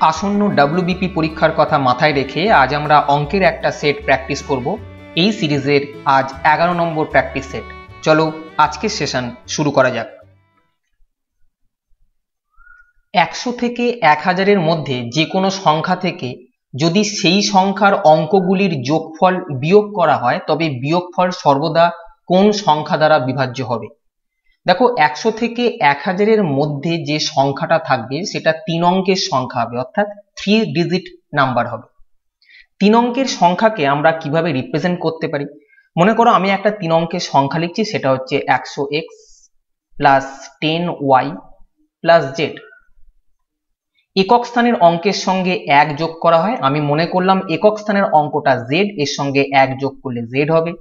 আসন্ন ডব্লিউবিপি পরীক্ষার কথা মাথায় রেখে আজ আমরা অঙ্কের একটা সেট প্র্যাকটিস করব। এই সিরিজের আজ 11 নম্বর প্র্যাকটিস সেট। চলো আজকের সেশন শুরু করা যাক। 100 থেকে 1000-এর মধ্যে যে কোনো সংখ্যা থেকে যদি সেই সংখ্যার অঙ্কগুলির যোগফল বিয়োগ করা হয় তবে বিয়োগফল সর্বদা কোন সংখ্যা দ্বারা বিভাজ্য হবে। দেখো 100 থেকে 1000-এর মধ্যে যে সংখ্যাটা থাকবে সেটা 3 অঙ্কের সংখ্যা হবে, অর্থাৎ 3 ডিজিট নাম্বার হবে। 3 অঙ্কের সংখ্যাকে আমরা কিভাবে রিপ্রেজেন্ট করতে পারি? মনে করো আমি একটা 3 অঙ্কের সংখ্যা লিখছি, সেটা হচ্ছে 100x plus 10y plus z। একক স্থানের অঙ্কের সঙ্গে 1 যোগ করা হয়। আমি মনে করলাম একক স্থানের অঙ্কটা z, এর সঙ্গে 1 যোগ করলে z হবে।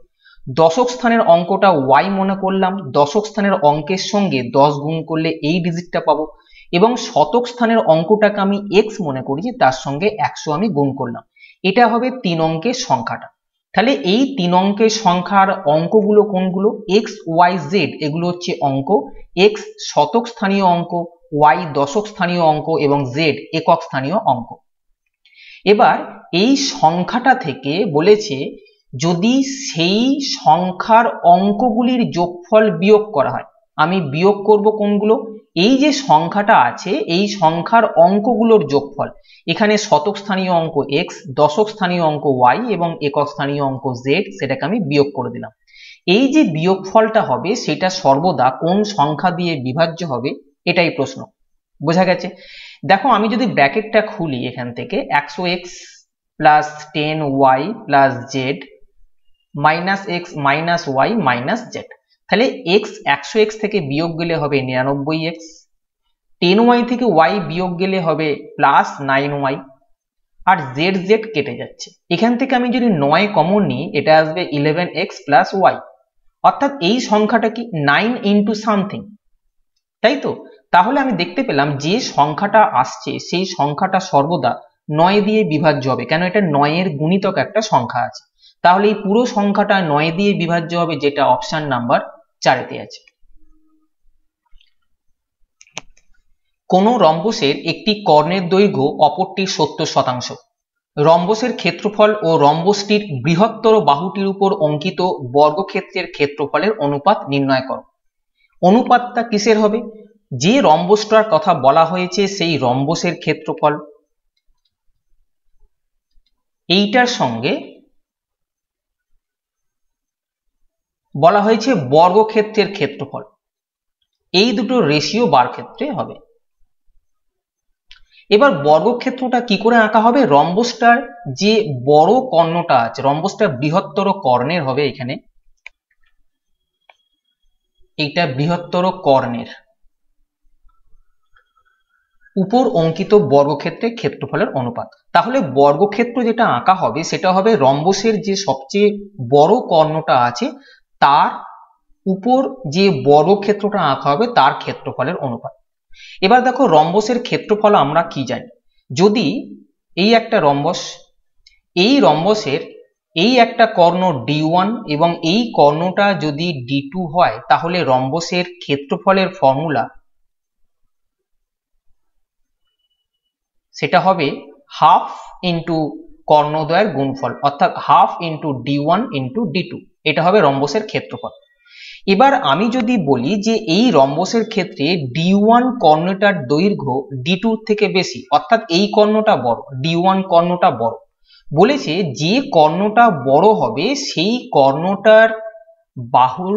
দশক স্থানের অঙ্কটা y মনে করলাম, দশক স্থানের অঙ্কের সঙ্গে 10 গুণ করলে এই ডিজিটটা পাবো। এবং শতক স্থানের অঙ্কটাকে আমি x মনে করেছি, তার সঙ্গে 100 আমি গুণ করলাম। এটা হবে 3 অঙ্কের সংখ্যাটা। তাহলে এই 3 অঙ্কের সংখ্যার অঙ্কগুলো কোনগুলো? x, y, z এগুলো হচ্ছে অঙ্ক। x শতক স্থানীয় অঙ্ক, y দশক স্থানীয় অঙ্ক এবং z একক স্থানীয় অঙ্ক। এবার এই সংখ্যাটা থেকে বলেছে যদি সেই সংখ্যার অঙ্কগুলির যোগফল বিয়োগ করা হয়। আমি বিয়োগ করব কোনগুলো? এই যে সংখ্যাটা আছে এই সংখ্যার অঙ্কগুলোর যোগফল। এখানে শতক স্থানীয় অঙ্ক x, দশক স্থানীয় অঙ্ক y এবং একক স্থানীয় অঙ্ক z, সেটাকে আমি বিয়োগ করে দিলাম। এই যে বিয়োগফলটা হবে সেটা সর্বদা কোন সংখ্যা দিয়ে বিভাজ্য হবে, এটাই প্রশ্ন। বোঝা গেছে? দেখো আমি যদি ব্র্যাকেটটা খুলি এখান থেকে 100x plus 10y plus z minus x minus y minus z, তাহলে এক্স 100x থেকে বিয়োগ গেলে হবে 99x, 10y থেকে y বিয়োগ গেলে হবে প্লাস 9y, আর জেড জেড কেটে যাচ্ছে। এখান থেকে আমি যদি 9 কমন নিই এটা আসবে 11x প্লাস ওয়াই, অর্থাৎ এই সংখ্যাটা কি 9 ইন্টু সামথিং, তাই তো? তাহলে আমি দেখতে পেলাম যে সংখ্যাটা আসছে সেই সংখ্যাটা সর্বদা 9 দিয়ে বিভাজ্য হবে, কেন এটা 9 এর গুণিতক একটা সংখ্যা আছে। তাহলে এই পুরো সংখ্যাটা 9 দিয়ে বিভাজ্য হবে, যেটা অপশন নাম্বার 4-তে আছে। কোন রম্বসের একটি কর্ণের দৈর্ঘ্য অপরটির 70%। রম্বসের ক্ষেত্রফল ও রম্বসটির বৃহত্তর বাহুটির উপর অঙ্কিত বর্গক্ষেত্রের ক্ষেত্রফলের অনুপাত নির্ণয় করো। অনুপাতটা কিসের হবে? যে রম্বসটার কথা বলা হয়েছে সেই রম্বসের ক্ষেত্রফল এইটার সঙ্গে বলা হয়েছে বর্গক্ষেত্রের ক্ষেত্রফল, এই দুটো রেশিও বার ক্ষেত্রে হবে। এবার বর্গক্ষেত্রটা কি করে আঁকা হবে? রম্বসটার যে বড় কর্ণটা আছে, রম্বসটা বৃহত্তর কর্ণের হবে, এখানে এইটা বৃহত্তর কর্ণের উপর অঙ্কিত বর্গক্ষেত্রের ক্ষেত্রফলের অনুপাত। তাহলে বর্গক্ষেত্র যেটা আঁকা হবে সেটা হবে রম্বসের যে সবচেয়ে বড় কর্ণটা আছে তার উপর যে বর্গক্ষেত্রটা আঁকা হবে তার ক্ষেত্রফলের অনুপাত। এবার দেখো রম্বসের ক্ষেত্রফল আমরা কি জানি? যদি এই একটা রম্বস, এই রম্বসের এই একটা কর্ণ D1 এবং এই কর্ণটা যদি D2 হয়, তাহলে রম্বসের ক্ষেত্রফলের ফর্মুলা সেটা হবে হাফ ইন্টু কর্ণদ্বয়ের গুণফল, অর্থাৎ half into D1 into D2। এটা হবে রম্বসের ক্ষেত্রফল। এবার আমি যদি বলি যে এই রম্বসের ক্ষেত্রে D1 কর্ণটার দৈর্ঘ্য D2 থেকে বেশি, অর্থাৎ এই কর্ণটা বড়, D1 কর্ণটা বড়, বলেছে যে কর্ণটা বড় হবে সেই কর্ণটার বাহুর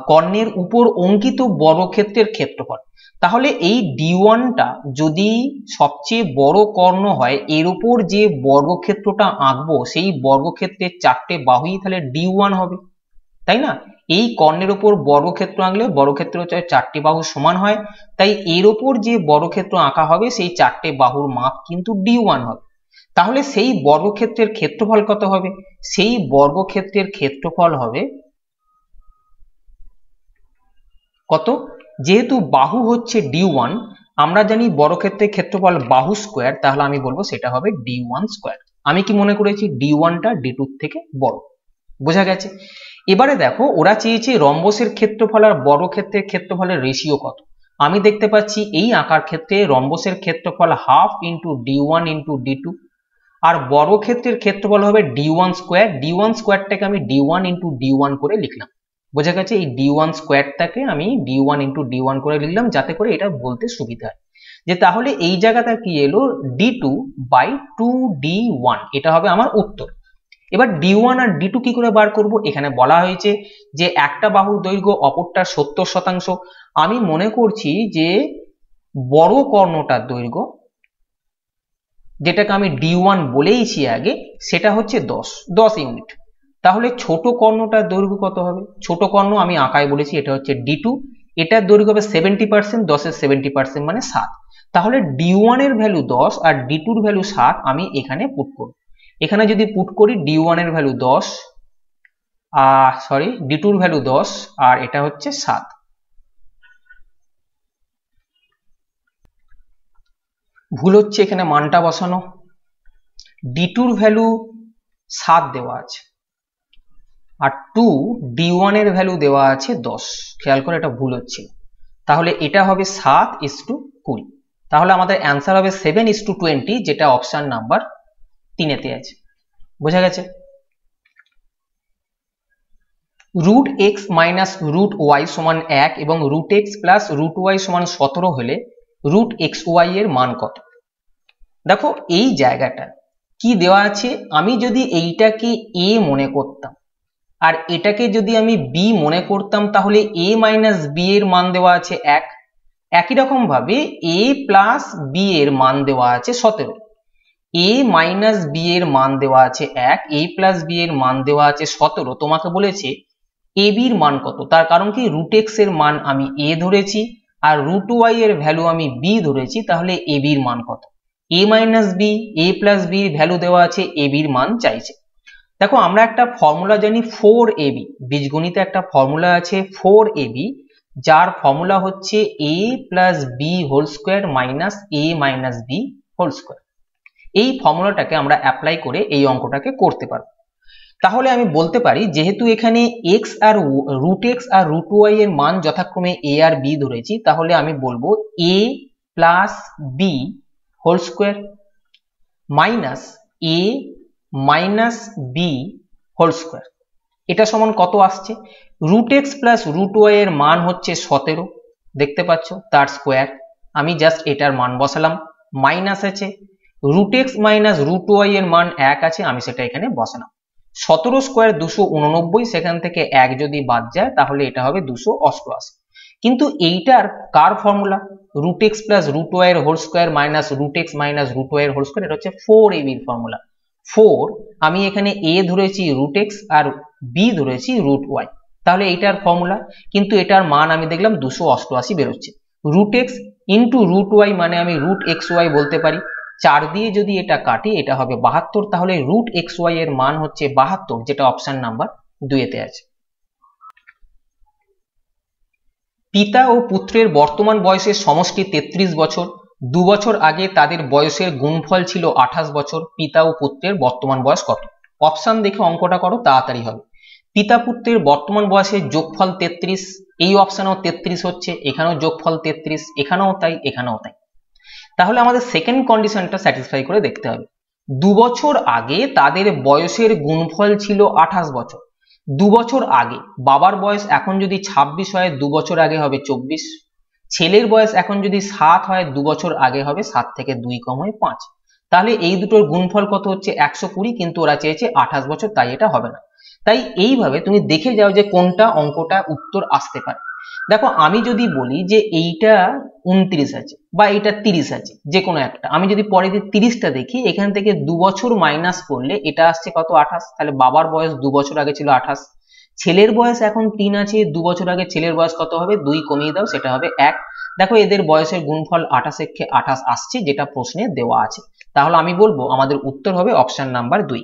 কর্ণের উপর অঙ্কিত বর্গক্ষেত্রের ক্ষেত্রফল। তাহলে এই D1টা যদি সবচেয়ে বড় কর্ণ হয়, এর উপর যে বর্গক্ষেত্রটা আঁকবো সেই বর্গক্ষেত্রের 4টে বাহুই তাহলে D1 হবে, তাই না? এই কর্ণের উপর বর্গক্ষেত্র আঁকলে বর্গক্ষেত্র 4টে বাহু সমান হয়, তাই এর উপর যে বর্গক্ষেত্র আঁকা হবে সেই 4টে বাহুর মাপ কিন্তু D1 হবে। তাহলে সেই বর্গক্ষেত্রের ক্ষেত্রফল কত হবে? সেই বর্গক্ষেত্রের ক্ষেত্রফল হবে কত? যেহেতু বাহু হচ্ছে D1, আমরা জানি বর্গক্ষেত্রের ক্ষেত্রফল বাহু স্কয়ার, তাহলে আমি বলবো সেটা হবে D1 স্কয়ার। আমি কি মনে করেছি? D1টা D2 থেকে বড়। বোঝা গেছে? এবারে দেখো ওরা চেয়েছে রম্বসের ক্ষেত্রফল আর বর্গক্ষেত্রের ক্ষেত্রফলের রেশিও কত। আমি দেখতে পাচ্ছি এই আঁকার ক্ষেত্রে রম্বসের ক্ষেত্রফল half into d1 into d2, আর বড় ক্ষেত্রের ক্ষেত্রফল হবে d1 স্কোয়ার। d1 স্কোয়ারটাকে আমি d1 ইন্টু d1 করে লিখলাম। বোঝা গেছে? এই d1 স্কোয়ারটাকে আমি d1 ইন্টু d1 করে লিখলাম যাতে করে এটা বলতে সুবিধা হয়। যে তাহলে এই জায়গাটা কি এলো, d2 বাই 2d1, এটা হবে আমার উত্তর। এবার d1 আর d2 কি করে বার করব? এখানে বলা হয়েছে যে একটা বাহুর দৈর্ঘ্য অপরটার 70%। আমি মনে করছি যে বড় কর্ণটার দৈর্ঘ্য, যেটাকে আমি d1 বলেইছি আগে, সেটা হচ্ছে 10 ইউনিট। তাহলে ছোট কর্ণটার দৈর্ঘ্য কত হবে? ছোট কর্ণ আমি আঁকায় বলেছি এটা হচ্ছে d2, এটার দৈর্ঘ্য হবে 70%, 10 এর 70% মানে 7। তাহলে d1 এর ভ্যালু 10 আর d2 এর ভ্যালু 7 আমি এখানে পুট করব। এখানে যদি পুট করি d1 এর ভ্যালু 10, d2 এর ভ্যালু 10 আর এটা হচ্ছে 7। ভুল হচ্ছে এখানে মানটা বসানো, d2 এর ভ্যালু 7 দেওয়া আছে আর d1 এর ভ্যালু দেওয়া আছে 10। খেয়াল করে এটা ভুল হচ্ছে। তাহলে এটা হবে 7:20। তাহলে আমাদের অ্যান্সার হবে 7:20, যেটা অপশন নাম্বার 3-এতে আছে। বোঝা গেছে? √x মাইনাস √y সমান 1 এবং √x প্লাস √y সমান 17 হলে √xy এর মান কত? দেখো এই জায়গাটা কি দেওয়া আছে, আমি যদি এইটাকে a মনে করতাম আর এটাকে যদি আমি b মনে করতাম তাহলে a মাইনাস b এর মান দেওয়া আছে 1। একই রকম ভাবে a প্লাস b এর মান দেওয়া আছে 17, a মাইনাস b এর মান দেওয়া আছে 1, a প্লাস b এর মান দেওয়া আছে 17। তোমাকে বলেছে ab এর মান কত, তার কারণ কি √x এর মান আমি a ধরেছি আর √y এর ভ্যালু আমি b ধরেছি, তাহলে ab এর মান কত? a minus b, a plus b এর ভ্যালু দেওয়া আছে, ab এর মান চাইছে। দেখো আমরা একটা ফর্মুলা জানি 4ab, বীজগণিতে একটা ফর্মুলা আছে 4ab, যার ফর্মুলা হচ্ছে a plus b whole square minus a minus b whole square. এই ফর্মুলাটাকে আমরা অ্যাপ্লাই করে এই অঙ্কটাকে করতে পারবো। তাহলে আমি বলতে পারি যেহেতু এখানে x আর √x আর √y এর মান যথাক্রমে a আর b ধরেছি, তাহলে আমি বলবো a plus b whole square minus a minus b whole square, এটা সমান কত আসছে? √x প্লাস √y এর মান হচ্ছে 17, দেখতে পাচ্ছ, তার স্কোয়ার। আমি জাস্ট এটার মান বসালাম, মাইনাস আছে √x মাইনাস √y এর মান 1 আছে, আমি সেটা এখানে বসালাম। 17 স্কোয়ার 289, সেখান থেকে 1 যদি বাদ যায় তাহলে এটা হবে 288। কিন্তু এইটার কার ফর্মুলা? √x প্লাস √y এর whole square minus √x minus √y এর হোল স্কোয়ার, এটা হচ্ছে 4ab এর ফর্মুলা। 4 আমি এখানে a ধরেছি √x আর b ধরেছি √y, তাহলে এইটার ফর্মুলা। কিন্তু এটার মান আমি দেখলাম 288 বেরোচ্ছে। √x ইন্টু √y মানে আমি √xy বলতে পারি। 4 দিয়ে যদি এটা কাটি এটা হবে 72, তাহলে √xy এর মান হচ্ছে 72, যেটা অপশন নাম্বার 2-এতে আছে। পিতা ও পুত্রের বর্তমান বয়সের সমষ্টি 33 বছর। 2 বছর আগে তাদের বয়সের গুণফল ছিল 28 বছর। পিতা ও পুত্রের বর্তমান বয়স কত? অপশন দেখে অঙ্কটা করো, তাড়াতাড়ি হবে। পিতা পুত্রের বর্তমান বয়সের যোগফল 33, এই অপশনেও 33 হচ্ছে, এখানেও যোগফল 33, এখানেও তাই, এখানেও তাই। তাহলে আমাদের সেকেন্ড কন্ডিশনটা স্যাটিসফাই করে দেখতে হবে। 2 বছর আগে তাদের বয়সের গুণফল ছিল 28 বছর। 2 বছর আগে বাবার বয়স এখন যদি 26 হয়, 2 বছর আগে হবে 24। ছেলের বয়স এখন যদি 7 হয়, 2 বছর আগে হবে 7 থেকে 2 কম হয় 5। তাহলে এই দুটোর গুণফল কত হচ্ছে? 120, কিন্তু ওরা চেয়েছে 28 বছর, তাই এটা হবে না। তাই এইভাবে তুমি দেখে যাও যে কোনটা অঙ্কটা উত্তর আসতে পারে। দেখো আমি যদি বলি যে এইটা 29 আছে বা এইটা 30 আছে, যে কোনো একটা, আমি যদি পরে 30টা দেখি, এখান থেকে 2 বছর মাইনাস করলে এটা আসছে কত? 28। তাহলে বাবার বয়স 2 বছর আগে ছিল 28। ছেলের বয়স এখন 3 আছে, 2 বছর আগে ছেলের বয়স কত হবে? 2 কমিয়ে দাও, সেটা হবে 1। দেখো এদের বয়সের গুণফল 28 এর 28 আসছে, যেটা প্রশ্নে দেওয়া আছে। তাহলে আমি বলবো আমাদের উত্তর হবে অপশন নাম্বার 2।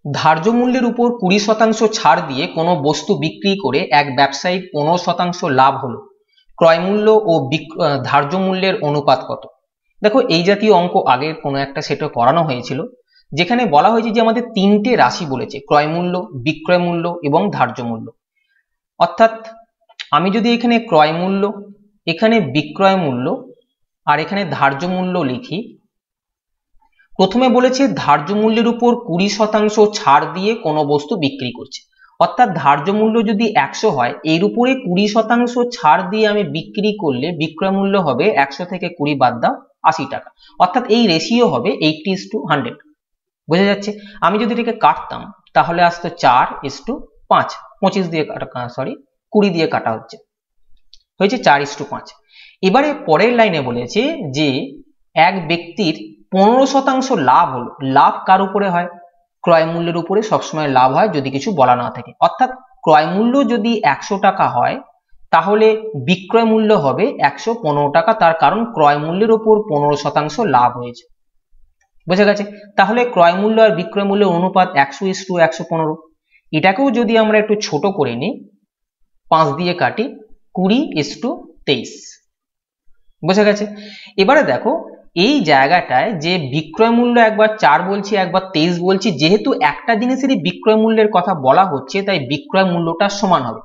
ধার্য মূল্যের উপর 20% ছাড় দিয়ে কোনো বস্তু বিক্রি করে এক ব্যবসায়ীর 15% লাভ হলো। ক্রয় মূল্য ও ধার্য মূল্যের অনুপাত কত? দেখো এই জাতীয় অঙ্ক আগে কোনো একটা সেটে করানো হয়েছিল, যেখানে বলা হয়েছে যে আমাদের 3টে রাশি বলেছে, ক্রয় মূল্য, বিক্রয় মূল্য এবং ধার্য মূল্য। অর্থাৎ আমি যদি এখানে ক্রয় মূল্য, এখানে বিক্রয় মূল্য আর এখানে ধার্য মূল্য লিখি, প্রথমে বলেছে ধার্য মূল্যের উপর 20% ছাড় দিয়ে কোনো বস্তু বিক্রি করছে, অর্থাৎ ধার্য মূল্য যদি 100 হয় এর উপরে 20% ছাড় দিয়ে আমি বিক্রি করলে বিক্রয় মূল্য হবে 100 থেকে 20 বাদ দাও 80 টাকা, অর্থাৎ এই রেশিও হবে 80:100। বোঝা যাচ্ছে? আমি যদি এটাকে কাটতাম তাহলে আসতো 4:5, 25 দিয়ে কাটা, সরি 20 দিয়ে কাটা হচ্ছে, হয়েছে 4:5। এবারে পরের লাইনে বলেছে যে এক ব্যক্তির 15% লাভ হলো। লাভ কার উপরে হয়? ক্রয় মূল্যের উপরে সবসময় লাভ হয় যদি কিছু বলা না থাকে, অর্থাৎ ক্রয় মূল্য যদি 100 টাকা হয় তাহলে বিক্রয় মূল্য হবে 115 টাকা, তার কারণ ক্রয় মূল্যের উপর 15% লাভ হয়েছে। বোঝা গেছে? তাহলে ক্রয় মূল্য আর বিক্রয় মূল্যের অনুপাত 100:115। এটাকেও যদি আমরা একটু ছোট করে নিই, 5 দিয়ে কাটি, 20:23। বোঝা গেছে? এবারে দেখো এই জায়গাটায় যে বিক্রয় মূল্য একবার 4 বলছি একবার 23 বলছি, যেহেতু একটা জিনিসেরই বিক্রয় মূল্যের কথা বলা হচ্ছে তাই বিক্রয় মূল্যটা সমান হবে।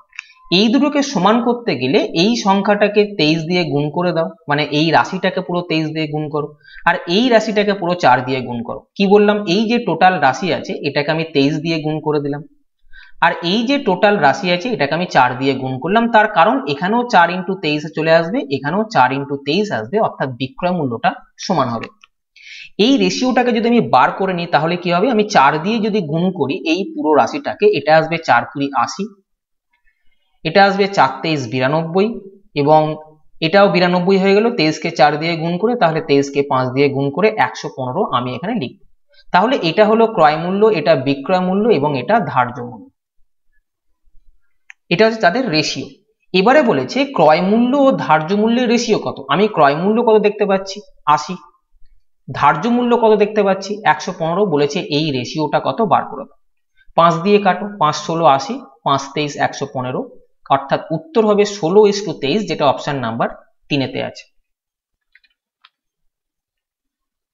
এই দুটোকে সমান করতে গেলে এই সংখ্যাটাকে 23 দিয়ে গুণ করে দাও, মানে এই রাশিটাকে পুরো 23 দিয়ে গুণ করো, আর এই রাশিটাকে পুরো 4 দিয়ে গুণ করো। কি বললাম? এই যে টোটাল রাশি আছে এটাকে আমি 23 দিয়ে গুণ করে দিলাম, আর এই যে টোটাল রাশি আছে এটাকে আমি 4 দিয়ে গুণ করলাম, তার কারণ এখানেও 4:23 চলে আসবে, এখানেও 4:23 আসবে, অর্থাৎ বিক্রয় মূল্যটা সমান হবে। এই রেশিওটাকে যদি আমি বার করে নিই তাহলে কি হবে? আমি 4 দিয়ে যদি গুণ করি এই পুরো রাশিটাকে, এটা আসবে 4×20=80, এটা আসবে 4×23=92, এবং এটাও 92 হয়ে গেল। 23কে 4 দিয়ে গুণ করে, তাহলে 23কে 5 দিয়ে গুণ করে 115 আমি এখানে লিখব। তাহলে এটা হলো ক্রয় মূল্য, এটা বিক্রয় মূল্য এবং এটা ধার্য মূল্য। এটা হচ্ছে তাদের রেশিও। এবারে বলেছে ক্রয় মূল্য ও ধার্য মূল্যের রেশিও কত। আমি ক্রয় মূল্য কত দেখতে পাচ্ছি? 80। ধার্য মূল্য কত দেখতে পাচ্ছি? 115। বলেছে এই রেশিওটা কত বার করে দাও। 5 দিয়ে কাটো, 5×16=80, 5×23=115, অর্থাৎ উত্তর হবে 16:23, যেটা অপশন নাম্বার 3-তে আছে।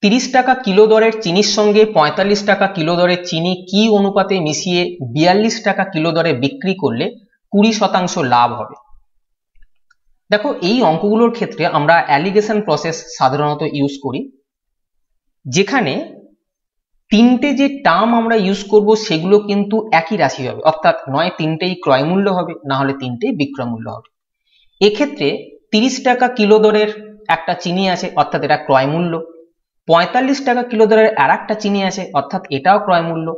30 টাকা কিলো দরের চিনির সঙ্গে 45 টাকা কিলো দরের চিনি কি অনুপাতে মিশিয়ে 42 টাকা কিলো দরে বিক্রি করলে 20% লাভ হবে? দেখো এই অঙ্কগুলোর ক্ষেত্রে আমরা অ্যালিগেশন প্রসেস সাধারণত ইউজ করি, যেখানে তিনটে যে টার্ম আমরা ইউজ করব সেগুলো কিন্তু একই রাশি হবে, অর্থাৎ নয় তিনটেই ক্রয় মূল্য হবে, না হলে তিনটেই বিক্রয় মূল্য হবে। এক্ষেত্রে 30 টাকা কিলো দরের একটা চিনি আছে, অর্থাৎ এটা ক্রয় মূল্য। 45 টাকা কিলো দরের আর একটা চিনি আছে, অর্থাৎ এটাও ক্রয় মূল্য।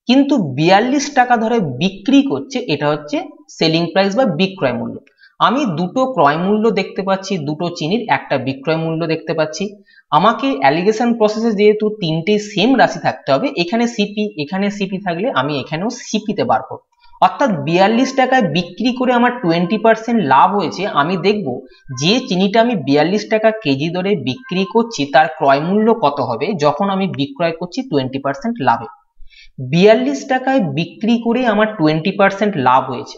কিন্তু 42 টাকা ধরে বিক্রি করছে, এটা হচ্ছে সেলিং প্রাইস বা বিক্রয় মূল্য। আমি দুটো ক্রয় মূল্য দেখতে পাচ্ছি, দুটো চিনির একটা বিক্রয় মূল্য দেখতে পাচ্ছি। আমাকে অ্যালিগেশন প্রসেসে যেহেতু তিনটে সেম রাশি থাকতে হবে, এখানে সিপি এখানে সিপি থাকলে আমি এখানেও সিপিতে বার করব, অর্থাৎ 42 টাকায় বিক্রি করে আমার 20% লাভ হয়েছে। আমি দেখব যে চিনিটা আমি 42 টাকা কেজি দরে বিক্রি করছি তার ক্রয় মূল্য কত হবে যখন আমি বিক্রয় করছি 20% লাভে। 42 টাকায় বিক্রি করে আমার 20% লাভ হয়েছে,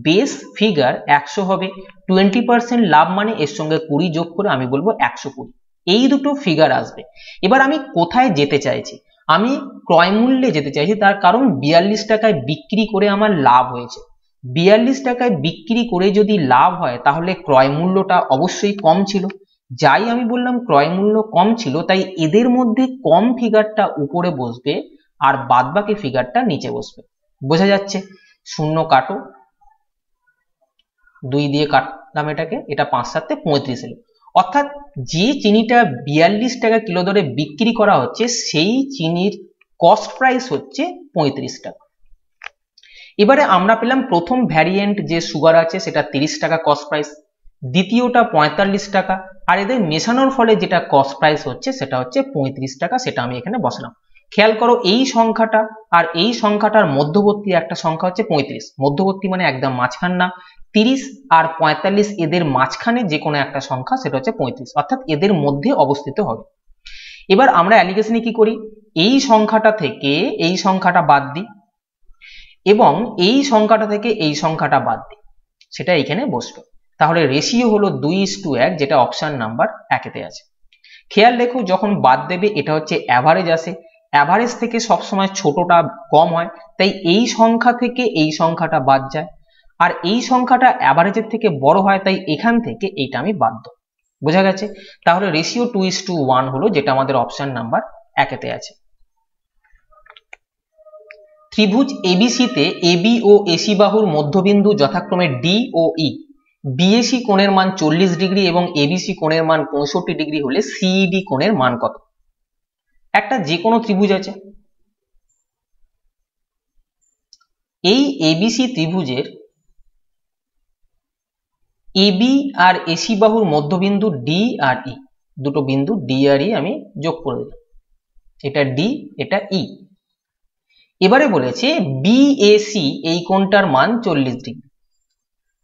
বেস ফিগার 100 হবে। 20% লাভ মানে এর সঙ্গে 20 যোগ করে আমি বলবো 120। এই দুটো ফিগার আসবে। এবার আমি কোথায় যেতে চাইছি? আমি ক্রয় মূল্যে যেতে চাইছি, তার কারণ 42 টাকায় বিক্রি করে আমার লাভ হয়েছে। 42 টাকায় বিক্রি করে যদি লাভ হয় তাহলে ক্রয় মূল্যটা অবশ্যই কম ছিল। যাই আমি বললাম ক্রয় মূল্য কম ছিল, তাই এদের মধ্যে কম ফিগারটা উপরে বসবে আর বাদবাকি ফিগারটা নিচে বসবে। বোঝা যাচ্ছে? শূন্য কাটো, 2 দিয়ে কাটলাম এটাকে, এটা 5×7=35 এলো। অর্থাৎ যে চিনিটা 42 টাকা কিলো দরে বিক্রি করা হচ্ছে সেই চিনির কস্ট প্রাইস হচ্ছে 35 টাকা। এবারে আমরা পেলাম প্রথম ভ্যারিয়েন্ট যে সুগার আছে সেটা 30 টাকা কস্ট প্রাইস, দ্বিতীয়টা 45 টাকা, আর এদের মেশানোর ফলে যেটা কস্ট প্রাইস হচ্ছে সেটা হচ্ছে 35 টাকা। সেটা আমি এখানে বসালাম। খেয়াল করো এই সংখ্যাটা আর এই সংখ্যাটার মধ্যবর্তী একটা সংখ্যা হচ্ছে 35। মধ্যবর্তী মানে একদম মাঝখান না। 30 আর 45 এদের মাঝখানে যে কোনো একটা সংখ্যা, সেটা হচ্ছে 35, অর্থাৎ এদের মধ্যে অবস্থিত হবে। এবার আমরা অ্যালিগেশনে কি করি? এই সংখ্যাটা থেকে এই সংখ্যাটা বাদ দিই এবং এই সংখ্যাটা থেকে এই সংখ্যাটা বাদ দিই, সেটা এখানে বসবে। তাহলে রেশিও হলো 2:1, যেটা অপশন নাম্বার 1-তে আছে। খেয়াল রেখো যখন বাদ দেবে এটা হচ্ছে অ্যাভারেজ আসে, অ্যাভারেজ থেকে সবসময় ছোটটা কম হয়, তাই এই সংখ্যা থেকে এই সংখ্যাটা বাদ যায়। আর এই সংখ্যাটা অ্যাভারেজের থেকে বড় হয়, তাই এখান থেকে এইটা আমি বাদ দেব। বোঝা গেছে? তাহলে রেশিও 2:1 হলো, যেটা আমাদের অপশন নাম্বার 1 আছে। ত্রিভুজ এবিসি তে এবি ও এসি বাহুর মধ্যবিন্দু যথাক্রমে ডি ও ই, বিএসি কোণের মান 40 ডিগ্রি এবং এবিসি কোণের মান 65 ডিগ্রি হলে সিইডি কোণের মান কত? একটা যে কোনো ত্রিভুজ আছে, এই এবিসি ত্রিভুজের এবি আর এসি বাহুর মধ্যবিন্দু ডি আর ই, দুটো বিন্দু ডি আর ই আমি যোগ করে দিলাম, এটা ডি এটা ই। এবারে বলেছে বিএসি এই কোণটার মান 40 ডিগ্রি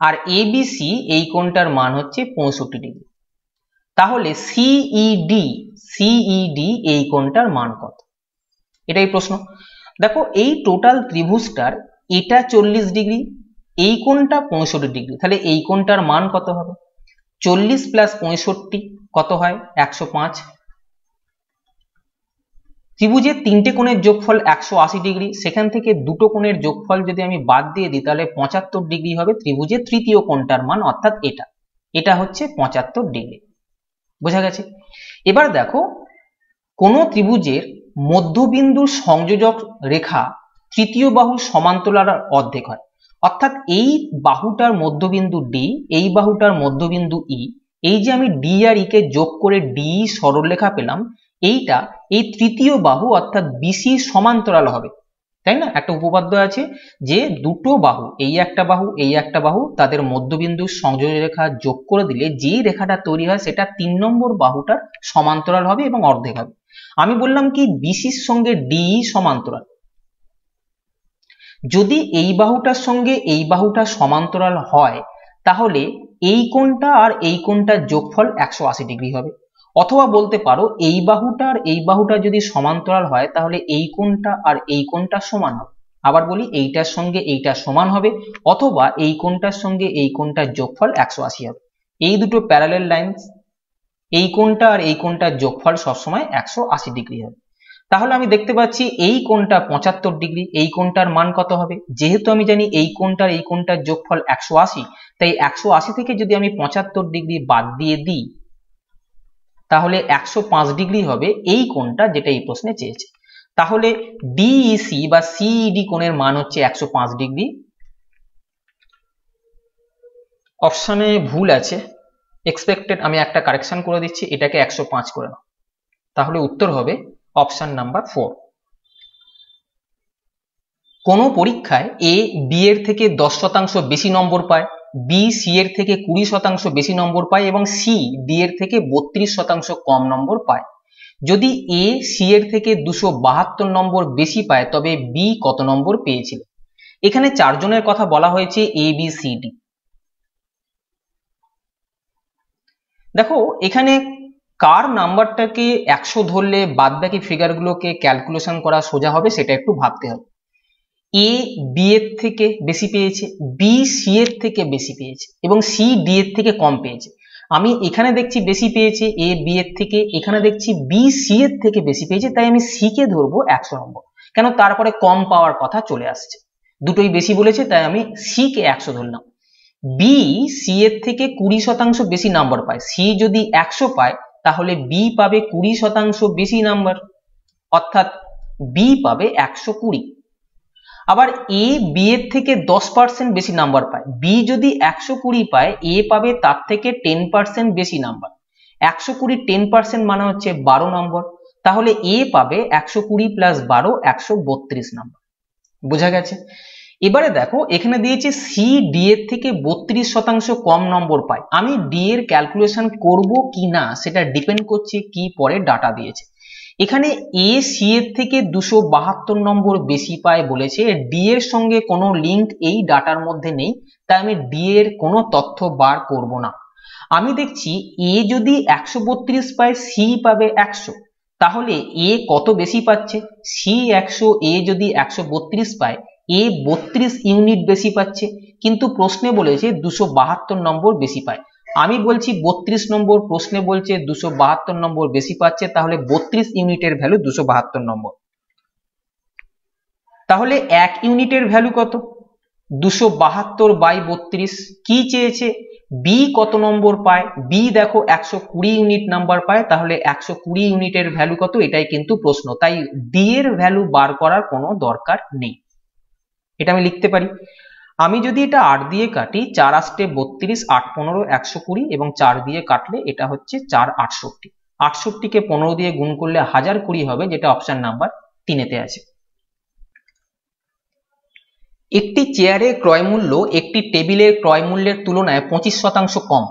আর এবিসি এই কোণটার মান হচ্ছে 65 ডিগ্রি, তাহলে সিইডি এই কোণটার মান কত? এটাই প্রশ্ন। দেখো এই টোটাল ত্রিভুজটার এটা 40 ডিগ্রি, এই কোণটা 65 ডিগ্রি, তাহলে এই কোণটার মান কত হবে? 40 প্লাস 65 কত হয়? 105। ত্রিভুজের তিনটে কোণের যোগফল 180 ডিগ্রি, সেখান থেকে দুটো কোণের যোগফল যদি আমি বাদ দিয়ে দিই তাহলে 75 ডিগ্রি হবে ত্রিভুজের তৃতীয় কোণটার মান, অর্থাৎ এটা হচ্ছে 75 ডিগ্রি। বোঝা গেছে? এবার দেখো কোন ত্রিভুজের মধ্যবিন্দুর সংযোজক রেখা তৃতীয় বাহুর সমান্তরাল অর্ধেক হয়, অর্থাৎ এই বাহুটার মধ্যবিন্দু ডি, এই বাহুটার মধ্যবিন্দু ই, এই যে আমি ডি আর ই কে যোগ করে ডি সরলরেখা পেলাম, এইটা এই তৃতীয় বাহু অর্থাৎ বিসি সমান্তরাল হবে, তাই না? একটা উপপাদ্য আছে যে দুটো বাহু, এই একটা বাহু এই একটা বাহু, তাদের মধ্যবিন্দুর সংযোজক রেখা যোগ করে দিলে যেই রেখাটা তৈরি হয় সেটা 3 নম্বর বাহুটার সমান্তরাল হবে এবং অর্ধেক হবে। আমি বললাম কি বিসির সঙ্গে ডি সমান্তরাল, যদি এই বাহুটার সঙ্গে এই বাহুটা সমান্তরাল হয় তাহলে এই কোণটা আর এই কোণটার যোগফল 180 ডিগ্রি হবে, অথবা বলতে পারো এই বাহুটা আর এই বাহুটা যদি সমান্তরাল হয় তাহলে এই কোণটা আর এই কোণটা সমান হবে। আবার বলি এইটার সঙ্গে এইটা সমান হবে, অথবা এই কোণটার সঙ্গে এই কোণটার যোগফল 180 হবে। এই দুটো প্যারালাল লাইনস, এই কোণটা আর এই কোণটার যোগফল সবসময় 180 ডিগ্রি হবে। তাহলে আমি দেখতে পাচ্ছি এই কোণটা 75 ডিগ্রি, এই কোণটার মান কত হবে? যেহেতু আমি জানি এই কোণটার এই কোণটার যোগফল 180, তাই 180 থেকে যদি আমি 75 ডিগ্রি বাদ দিয়ে দিই তাহলে 105 ডিগ্রি হবে এই কোণটা, যেটা এই প্রশ্নে চেয়েছে। তাহলে ডিইসি বা সিইডি কোণের মান হচ্ছে 105 ডিগ্রি। অপশনে ভুল আছে, এক্সপেক্টেড আমি একটা কারেকশন করে দিচ্ছি, এটাকে 105 করে নাও, তাহলে উত্তর হবে অপশন নাম্বার 4। কোন পরীক্ষায় এ বি এর থেকে 10% বেশি নম্বর পায়, বি সি এর থেকে 20% বেশি নম্বর পায় এবং সি ডি এর থেকে 32% কম নম্বর পায়। যদি এ সি এর থেকে 272 নম্বর বেশি পায় তবে বি কত নম্বর পেয়েছিল? এখানে চারজনের কথা বলা হয়েছে, এ বি সি ডি। দেখো এখানে কার নাম্বারটাকে 100 ধরলে বাদবাকি ফিগারগুলোকে ক্যালকুলেশন করা সোজা হবে সেটা একটু ভাবতে হবে। এ বি এর থেকে বেশি পেয়েছে, বি সি এর থেকে বেশি পেয়েছে এবং সি ডি এর থেকে কম পেয়েছে। আমি এখানে দেখছি বেশি পেয়েছে এ বি এর থেকে, এখানে দেখছি বি সি এর থেকে বেশি পেয়েছে, তাই আমি সি কে ধরবো 100 নম্বর। কেন? তারপরে কম পাওয়ার কথা চলে আসছে, দুটোই বেশি বলেছে তাই আমি সি কে 100 ধরলাম। বি সি এর থেকে 20% বেশি নাম্বার পায়, সি যদি 100 পায় তাহলে বি পাবে 20% বেশি নাম্বার, অর্থাৎ বি পাবে 120। আবার এ বি এর থেকে 10% বেশি নাম্বার পায়, বি যদি 120 পায় এ পাবে তার থেকে 10% বেশি নাম্বার, 120 10% মানে হচ্ছে 12 নম্বর, তাহলে এ পাবে 120 প্লাস 12 132 নাম্বার। বোঝা গেছে? এবারে দেখো এখানে দিয়েছে সি ডি এর থেকে 32% কম নম্বর পায়, আমি ডি এর ক্যালকুলেশন করব কি না সেটা ডিপেন্ড করছে কি পরে ডাটা দিয়েছে। এখানে এ সি এর থেকে 272 নম্বর বেশি পায় বলেছে, ডি এর সঙ্গে কোনো লিঙ্ক এই ডাটার মধ্যে নেই, তাই আমি ডি এর কোনো তথ্য বার করব না। আমি দেখছি এ যদি 132 পায় সি পাবে 100, তাহলে এ কত বেশি পাচ্ছে? সি 100, এ যদি 132 পায় এ 32 ইউনিট বেশি পাচ্ছে, কিন্তু প্রশ্নে বলেছে 272 নম্বর বেশি পায়। আমি বলছি 32 নম্বর, প্রশ্নে বলছে 272 নম্বর বেশি পাচ্ছে, তাহলে 32 ইউনিটের ভ্যালু 272 নম্বর। তাহলে 1 ইউনিটের ভ্যালু কত? 272/32 কি চেয়েছে, বি কত নম্বর পায়, বি দেখো 120 ইউনিট নাম্বার পায়, তাহলে 120 ইউনিটের ভ্যালু কত, এটাই কিন্তু প্রশ্ন, তাই ডি এর ভ্যালু বার করার কোনো দরকার নেই। এটা আমি লিখতে পারি। আমি যদি এটা 8 দিয়ে কাটি, 4 8 32, 8 15 120 এবং 4 দিয়ে কাটলে এটা হচ্ছে 4 68, 68 কে 15 দিয়ে গুণ করলে 1020 হবে, যেটা অপশন নাম্বার 3 আছে। একটি চেয়ারের ক্রয় মূল্য একটি টেবিলের ক্রয় মূল্যের তুলনায় 25% কম।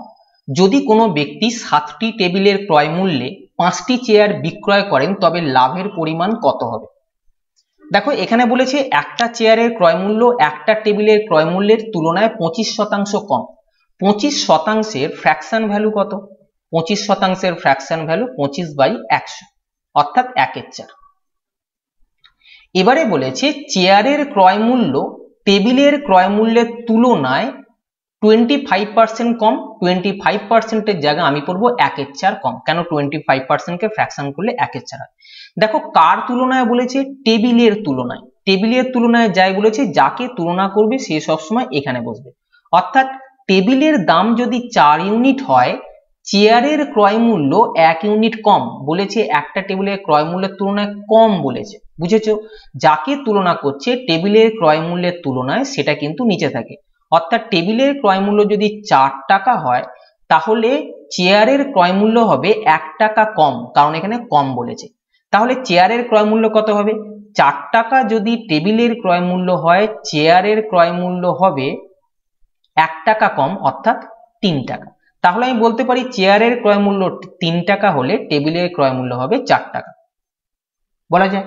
যদি কোনো ব্যক্তি 7টি টেবিলের ক্রয় মূল্যে 5টি চেয়ার বিক্রয় করেন তবে লাভের পরিমাণ কত হবে। দেখো এখানে বলেছে একটা চেয়ারের ক্রয় মূল্য একটা টেবিলের ক্রয় মূল্যের তুলনায় 25% কম। 25%-এর ফ্র্যাকশন ভ্যালু কত, 25%-এর ফ্র্যাকশন ভ্যালু 25/100 অর্থাৎ 1/4। এবারে বলেছে চেয়ারের ক্রয় মূল্য টেবিলের ক্রয় মূল্যের তুলনায় 25% কম, 25%-এর জায়গায় আমি পড়বো 1/4 কম। কেন 25%-কে ফ্র্যাকশন করলে 1/4 হয়। দেখো কার তুলনায় বলেছে, টেবিলের তুলনায়, টেবিলের তুলনায় যাই বলেছে, যাকে তুলনা করবে সে সবসময় এখানে বসবে। অর্থাৎ টেবিলের দাম যদি 4 ইউনিট হয়, চেয়ারের ক্রয় মূল্য 1 ইউনিট কম বলেছে, একটা টেবিলের ক্রয় মূল্যের তুলনায় কম বলেছে, বুঝেছো? যাকে তুলনা করছে টেবিলের ক্রয় মূল্যের তুলনায় সেটা কিন্তু নিচে থাকে। অর্থাৎ টেবিলের ক্রয় মূল্য যদি 4 টাকা হয় তাহলে চেয়ারের ক্রয় মূল্য হবে 1 টাকা কম, কারণ এখানে কম বলেছে। তাহলে চেয়ারের ক্রয় মূল্য কত হবে, 4 টাকা যদি টেবিলের ক্রয় মূল্য হয়, চেয়ারের ক্রয় মূল্য হবে 1 টাকা কম অর্থাৎ 3 টাকা। তাহলে আমি বলতে পারি চেয়ারের ক্রয় মূল্য 3 টাকা হলে টেবিলের ক্রয় মূল্য হবে 4 টাকা, বলা যায়।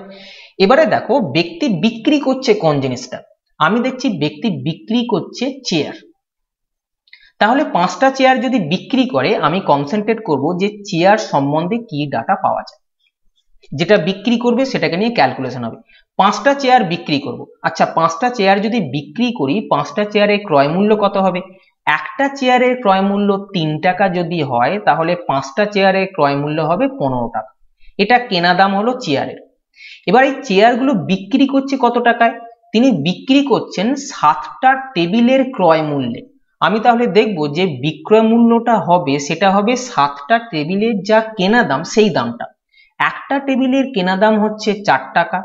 এবারে দেখো ব্যক্তি বিক্রি করছে কোন জিনিসটা, আমি দেখছি ব্যক্তি বিক্রি করছে চেয়ার। তাহলে 5টা চেয়ার যদি বিক্রি করে আমি কনসেন্ট্রেট করব যে চেয়ার সম্বন্ধে কি ডাটা পাওয়া যায়, যেটা বিক্রি করবে সেটাকে নিয়ে ক্যালকুলেশন হবে। 5টা চেয়ার বিক্রি করব, আচ্ছা 5টা চেয়ার যদি বিক্রি করি 5টা চেয়ারের ক্রয় মূল্য কত হবে, একটা চেয়ারের ক্রয় মূল্য 3 টাকা যদি হয় তাহলে 5টা চেয়ারের ক্রয় মূল্য হবে 15 টাকা। এটা কেনা দাম হলো চেয়ারের। এবার এই চেয়ারগুলো বিক্রি করছে কত টাকায়, তিনি বিক্রি করছেন 7টা টেবিলের ক্রয় মূল্যে। আমি তাহলে দেখব যে বিক্রয় মূল্যটা হবে সেটা হবে 7টা টেবিলের যা কেনা দাম সেই দামটা। একটা টেবিলের কেনা দাম হচ্ছে 4 টাকা,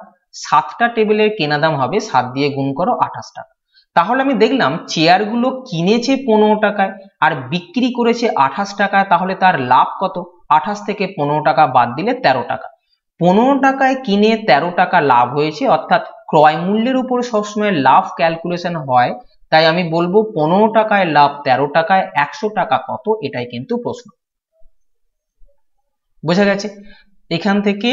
7টা টেবিলের কেনা দাম হবে 7 দিয়ে গুণ করো 28 টাকা। তাহলে আমি দেখলাম চেয়ারগুলো কিনেছে 15 টাকায় আর বিক্রি করেছে 28 টাকায়, তাহলে তার লাভ কত, 28 থেকে 15 টাকা বাদ দিলে 13 টাকা। 15 টাকায় কিনে 13 টাকা লাভ হয়েছে, অর্থাৎ ক্রয় মূল্যের উপর সবসময় লাভ ক্যালকুলেশন হয়, তাই আমি বলবো 15 টাকায় লাভ 13 টাকায় 100 টাকা কত, এটাই কিন্তু প্রশ্ন। বোঝা গেছে? এখান থেকে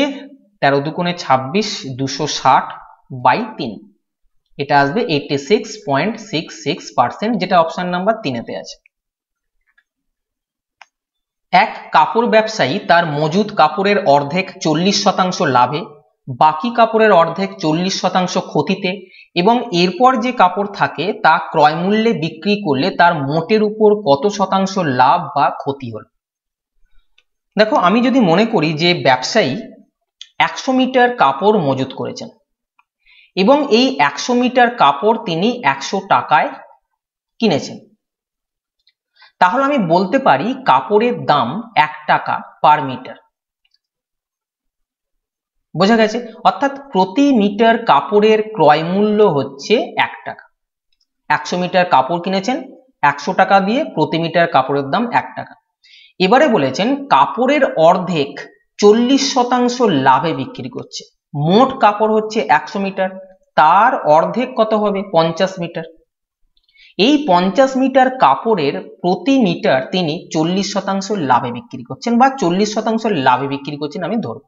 13 দুগুণে 26, 260/3, এটা আসবে 86.66%, যেটা অপশন নাম্বার 3-তে আছে। এক কাপড় ব্যবসায়ী তার মজুদ কাপড়ের অর্ধেক 40% লাভে, বাকি কাপড়ের অর্ধেক 40% ক্ষতিতে এবং এরপর যে কাপড় থাকে তা ক্রয় মূল্যে বিক্রি করলে তার মোটের উপর কত শতাংশ লাভ বা ক্ষতি হলো। দেখো আমি যদি মনে করি যে ব্যবসায়ী 100 মিটার কাপড় মজুত করেছেন এবং এই 100 মিটার কাপড় তিনি 100 টাকায় কিনেছেন, তাহলে আমি বলতে পারি কাপড়ের দাম 1 টাকা পার মিটার। বোঝা গেছে? অর্থাৎ প্রতি মিটার কাপড়ের ক্রয় মূল্য হচ্ছে 1 টাকা। 100 মিটার কাপড় কিনেছেন 100 টাকা দিয়ে, প্রতি মিটার কাপড়ের দাম 1 টাকা। এবারে বলেছেন কাপড়ের অর্ধেক 40% লাভে বিক্রি করছে। মোট কাপড় হচ্ছে 100 মিটার, তার অর্ধেক কত হবে 50 মিটার। এই 50 মিটার কাপড়ের প্রতি মিটার তিনি 40% লাভে বিক্রি করছেন বা 40% লাভে বিক্রি করছেন আমি ধরব।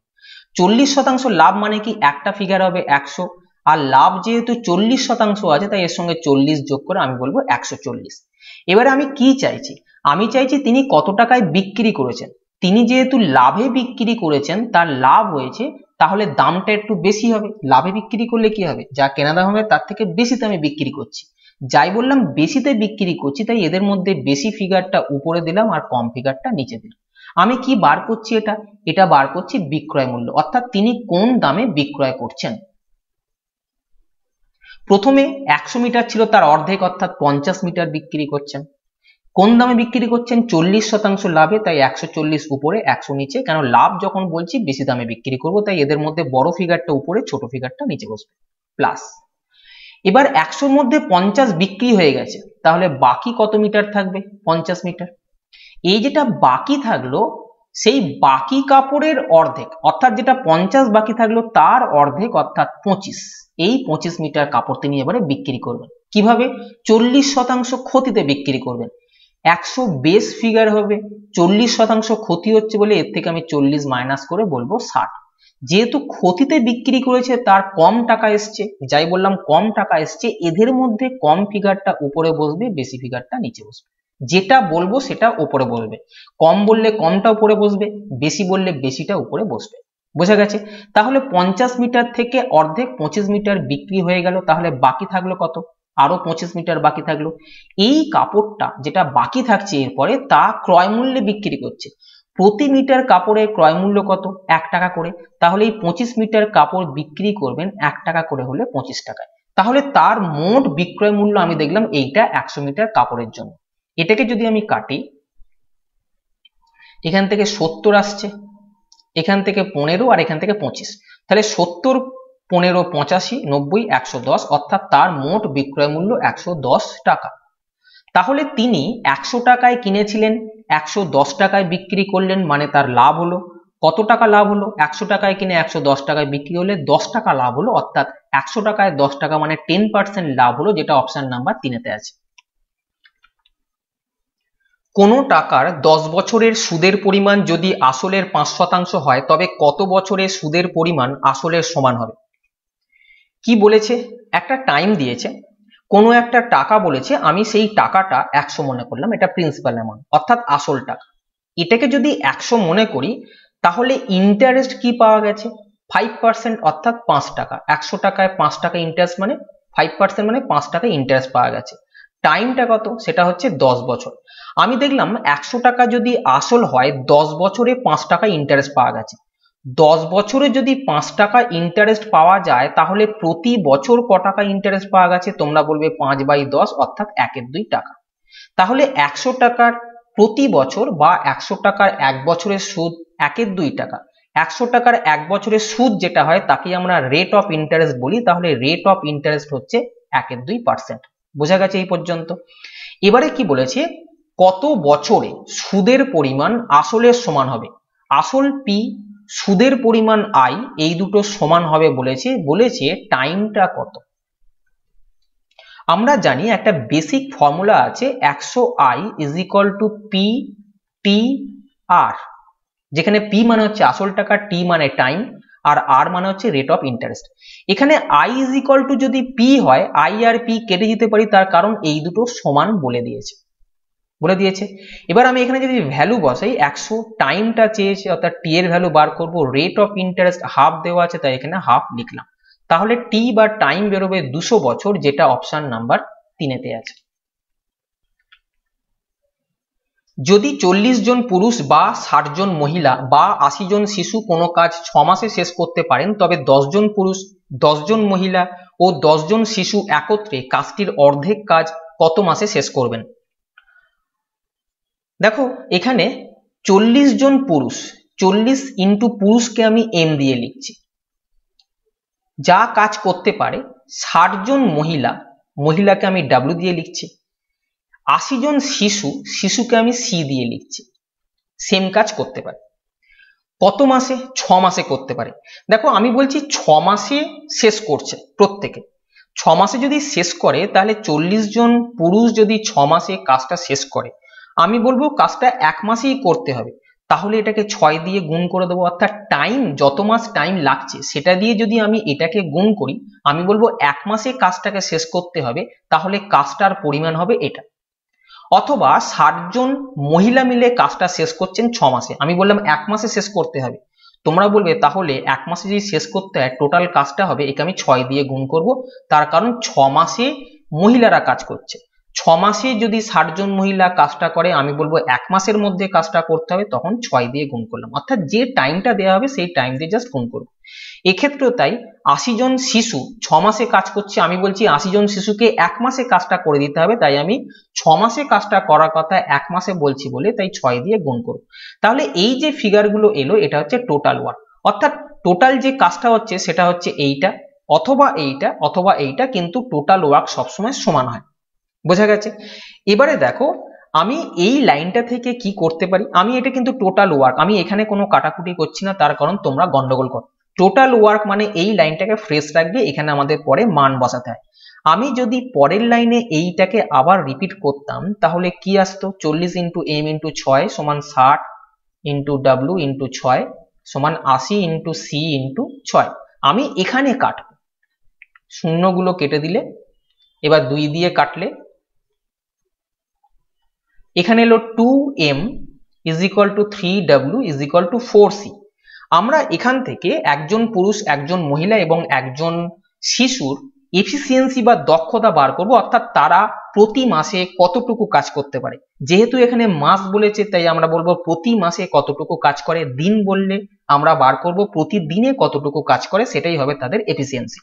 40% লাভ মানে কি, একটা ফিগার হবে 100, আর লাভ যেহেতু 40% আছে তাই এর সঙ্গে 40 যোগ করে আমি বলবো 140। এবারে আমি কি চাইছি, আমি চাইছি তিনি কত টাকায় বিক্রি করেছেন। তিনি যেহেতু লাভে বিক্রি করেছেন, তার লাভ হয়েছে, তাহলে দামটা একটু বেশি হবে। লাভে বিক্রি করলে কি হবে, যা কেনা দাম হবে তার থেকে বেশিতে আমি বিক্রি করছি। যাই বললাম বেশিতে বিক্রি করছি, তাই এদের মধ্যে বেশি ফিগারটা উপরে দিলাম আর কম ফিগারটা নিচে দিলাম। আমি কি বার করছি, এটা বার করছি বিক্রয় মূল্য, অর্থাৎ তিনি কোন দামে বিক্রয় করছেন। প্রথমে 100 মিটার ছিল, তার অর্ধেক অর্থাৎ 50 মিটার বিক্রি করছেন। কোন দামে বিক্রি করছেন? 40% লাভে, তাই 140 উপরে 100 নিচে, কেন লাভ যখন বলছি বেশি দামে বিক্রি করব, তাই এদের মধ্যে বড় ফিগারটা উপরে ছোট ফিগারটা নিচে বসবে, প্লাস। এবার 100 মধ্যে 50 বিক্রি হয়ে গেছে, তাহলে বাকি কত মিটার থাকবে? 50 মিটার। এই যেটা বাকি থাকলো সেই বাকি কাপড়ের অর্ধেক, অর্থাৎ যেটা 50 বাকি থাকলো তার অর্ধেক অর্থাৎ 25, এই 25 মিটার কাপড় তিনি এবারে বিক্রি করবেন। কিভাবে? 40% ক্ষতিতে বিক্রি করবেন। 100 বেস ফিগার হবে, 40% ক্ষতি হচ্ছে বলে এর থেকে আমি 40 মাইনাস করে বলবো 60। যেহেতু ক্ষতিতে বিক্রি করেছে তার কম টাকা এসছে, যাই বললাম কম টাকা এসছে, এদের মধ্যে কম ফিগারটা উপরে বসবে, বেশি ফিগারটা নিচে বসবে। যেটা বলবো সেটা উপরে বসবে, কম বললে কমটা উপরে বসবে, বেশি বললে বেশিটা উপরে বসবে। বোঝা গেছে? তাহলে 50 মিটার থেকে অর্ধেক 25 মিটার বিক্রি হয়ে গেল, তাহলে বাকি থাকলো কত? আরো 25 মিটার বাকি থাকলো। এই কাপড়টা যেটা বাকি থাকছে এরপরে তা ক্রয় মূল্যে বিক্রি করছে। প্রতি মিটার কাপড়ের ক্রয় মূল্য কত? 1 টাকা করে। তাহলে এই 25 মিটার কাপড় বিক্রি করবেন 1 টাকা করে হলে 25 টাকায়। তাহলে তার মোট বিক্রয় মূল্য আমি দেখলাম এইটা 100 মিটার কাপড়ের জন্য। এটাকে যদি আমি কাটি, এখান থেকে 70 আসছে, এখান থেকে 15 আর এখান থেকে 25, তাহলে 70, 15, 85, 90, 110, অর্থাৎ তার মোট বিক্রয় মূল্য 110 টাকা। তাহলে তিনি 100 টাকায় কিনেছিলেন, 110 টাকায় বিক্রি করলেন, মানে তার লাভ হলো কত টাকা? লাভ হলো 100 টাকায় কিনে 110 টাকায় বিক্রি হলে 10 টাকা লাভ হলো, অর্থাৎ 100 টাকায় 10 টাকা মানে 10% লাভ হলো, যেটা অপশন নাম্বার 3-তে আছে। কোনো টাকার 10 বছরের সুদের পরিমাণ যদি আসলের 5% হয় তবে কত বছরের সুদের পরিমাণ আসলের সমান হবে? কি বলেছে? একটা টাইম দিয়েছে, কোনো একটা টাকা বলেছে, আমি সেই টাকাটা 100 মনে করলাম, এটা প্রিন্সিপাল অ্যামাউন্ট অর্থাৎ আসল টাকা। এটাকে যদি 100 মনে করি তাহলে ইন্টারেস্ট কি পাওয়া গেছে? 5%, অর্থাৎ 5 টাকা। 100 টাকায় 5 টাকা ইন্টারেস্ট মানে 5% মানে 5 টাকা ইন্টারেস্ট পাওয়া গেছে। টাইমটা কত? সেটা হচ্ছে 10 বছর। আমি দেখলাম 100 টাকা যদি আসল হয় 10 বছরে 5 টাকা ইন্টারেস্ট পাওয়া গেছে। 10 বছরে যদি 5 টাকা ইন্টারেস্ট পাওয়া যায় তাহলে প্রতি বছর ক টাকা ইন্টারেস্ট পাওয়া গেছে? তোমরা বলবে 5/10, অর্থাৎ 1/2 টাকা। তাহলে 100 টাকার প্রতি বছর বা 100 টাকার 1 বছরের সুদ 1/2 টাকা। 100 টাকার 1 বছরের সুদ যেটা হয় তাকে আমরা রেট অফ ইন্টারেস্ট বলি, তাহলে রেট অফ ইন্টারেস্ট হচ্ছে 1/2%। বোঝা গেছে এই পর্যন্ত? এবারে কি বলেছে? কত বছরে সুদের পরিমাণ আসলের সমান হবে? আসল পি, সুদের পরিমাণ আই, এই দুটো সমান হবে বলেছে টাইমটা কত? আমরা জানি একটা বেসিক ফর্মুলা আছে, 100i is equal to P T R, যেখানে পি মানে হচ্ছে আসল টাকা, টি মানে টাইম, আর আর মানে হচ্ছে রেট অফ ইন্টারেস্ট। এখানে আই ইজ ইকুয়াল টু যদি পি হয়, আই আর পি কেটে দিতে পারি, তার কারণ এই দুটো সমান বলে দিয়েছে। এবার আমি এখানে যদি ভ্যালু বসাই, 100 টাইমটা চেয়েছে অর্থাৎ টি এর ভ্যালু বার করব, রেট অফ ইন্টারেস্ট হাফ দেওয়া আছে তাই এখানে হাফ লিখলাম, তাহলে টি বা টাইম বেরোবে 200 বছর, যেটা অপশন নাম্বার 3-তে আছে। যদি 40 জন পুরুষ বা 60 জন মহিলা বা 80 জন শিশু কোনো কাজ 6 মাসে শেষ করতে পারেন, তবে 10 জন পুরুষ, 10 জন মহিলা ও 10 জন শিশু একত্রে কাজটির অর্ধেক কাজ কত মাসে শেষ করবেন? দেখো এখানে 40 জন পুরুষ, 40 ইন্টু পুরুষকে আমি এম দিয়ে লিখছি, যা কাজ করতে পারে। 60 জন মহিলা, মহিলাকে আমি ডাব্লিউ দিয়ে লিখছি। 80 জন শিশু, শিশুকে আমি সি দিয়ে লিখছি। সেম কাজ করতে পারে কত মাসে? 6 মাসে করতে পারে। দেখো আমি বলছি 6 মাসে শেষ করছে প্রত্যেকে। 6 মাসে যদি শেষ করে তাহলে 40 জন পুরুষ যদি 6 মাসে কাজটা শেষ করে, আমি বলবো কাজটা 1 মাসেই করতে হবে, তাহলে এটাকে 6 দিয়ে গুণ করে দেবো, অর্থাৎ টাইম যত মাস টাইম লাগছে সেটা দিয়ে যদি আমি এটাকে গুণ করি, আমি বলবো 1 মাসে কাজটাকে শেষ করতে হবে, তাহলে কাজটার পরিমাণ হবে এটা। অথবা 60 জন মহিলা মিলে কাজটা শেষ করছেন 6 মাসে, আমি বললাম 1 মাসে শেষ করতে হবে, তোমরা বলবে তাহলে 1 মাসে যদি শেষ করতে হয় টোটাল কাজটা হবে, একে আমি 6 দিয়ে গুণ করব, তার কারণ 6 মাসে মহিলারা কাজ করছে, 6 মাসে যদি 60 জন মহিলা কাজটা করে, আমি বলবো 1 মাসের মধ্যে কাজটা করতে হবে, তখন 6 দিয়ে গুণ করলাম, অর্থাৎ যে টাইমটা দেওয়া হবে সেই টাইম দিয়ে জাস্ট গুণ করবো। এক্ষেত্রেও তাই, 80 জন শিশু 6 মাসে কাজ করছে, আমি বলছি 80 জন শিশুকে 1 মাসে কাজটা করে দিতে হবে, তাই আমি 6 মাসে কাজটা করার কথা 1 মাসে বলছি বলে তাই 6 দিয়ে গুণ করব। তাহলে এই যে ফিগারগুলো এলো এটা হচ্ছে টোটাল ওয়ার্ক, অর্থাৎ টোটাল যে কাজটা হচ্ছে সেটা হচ্ছে এইটা অথবা এইটা অথবা এইটা, কিন্তু টোটাল ওয়ার্ক সবসময় সমান হয়। বোঝা গেছে? এবারে দেখো আমি এই লাইনটা থেকে কি করতে পারি, আমি এটা কিন্তু টোটাল ওয়ার্ক, আমি এখানে কোনো কাটাকুটি করছি না, তার কারণ তোমরা গন্ডগোল করো। টোটাল ওয়ার্ক মানে এই লাইনটাকে ফ্রেশ রাখবে, এখানে আমাদের পরে মান বসাতে হয়। আমি যদি পরের লাইনে এইটাকে আবার রিপিট করতাম তাহলে কি আসতো, 40 ইন্টু এম ইন্টু 6 সমান 60 ইন্টু ডাব্লু ইন্টু 6 সমান 80 ইন্টু সি ইন্টু 6। আমি এখানে কাটবো, শূন্যগুলো কেটে দিলে, এবার 2 দিয়ে কাটলে এখানে এলো 2m is equal two 3w is equal two 4c। আমরা এখান থেকে একজন পুরুষ, একজন মহিলা এবং একজন শিশুর এফিসিয়েন্সি বা দক্ষতা বার করব, অর্থাৎ তারা প্রতি মাসে কতটুকু কাজ করতে পারে। যেহেতু এখানে মাস বলেছে তাই আমরা বলবো প্রতি মাসে কতটুকু কাজ করে, দিন বললে আমরা বার করব প্রতিদিনে কতটুকু কাজ করে, সেটাই হবে তাদের এফিসিয়েন্সি।